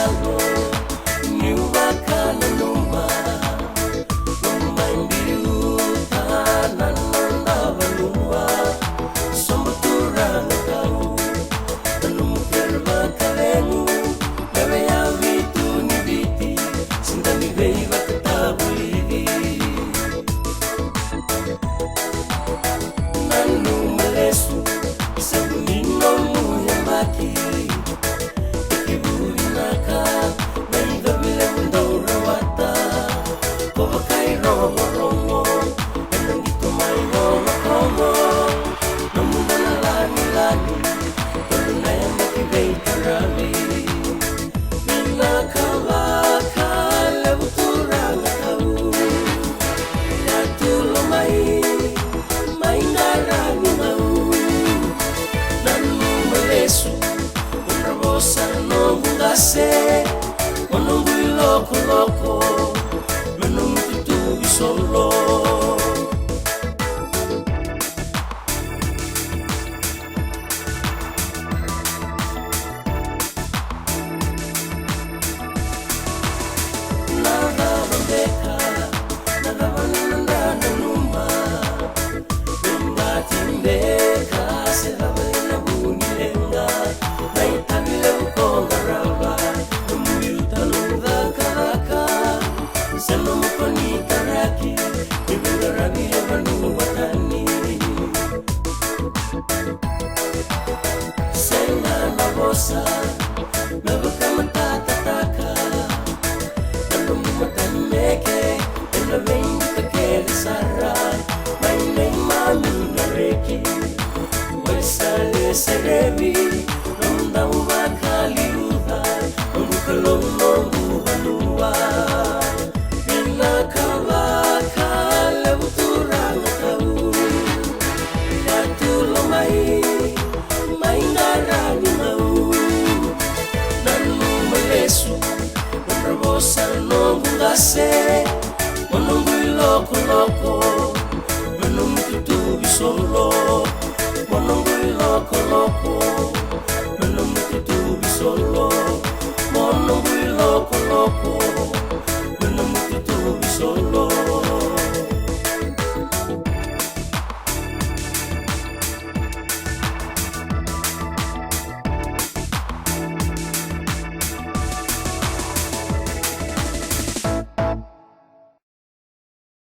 Salo, Nuva Kanuma, Mandiru, Tananda Valua, Sombatura Nakau, Tanumukerva Kalenu, Navea Vitu Nibiti, Sindani Veiva Katabuli, Nanu Malesu, Sabunino Muyamaki. Menunggu loko-loko, menunggu tuh solo. Nada berdeka, nada banana numa, numa tindeka, serabena bunyi lenga, naik tabile ukongaraba. Sano mukoni taraki, ibunda rabi ebanu watani. Senga na bosa, nabuka matatataka. Ando matani meke, enda vengi kakeli sara. Mai nei mami na reki, waisale serebi. Nonda umakali uda, nongukalongo ubanua. Menunggu loko-loko, menunggu tuh solo. Menunggu loko-loko, menunggu tuh solo. Menunggu loko-loko.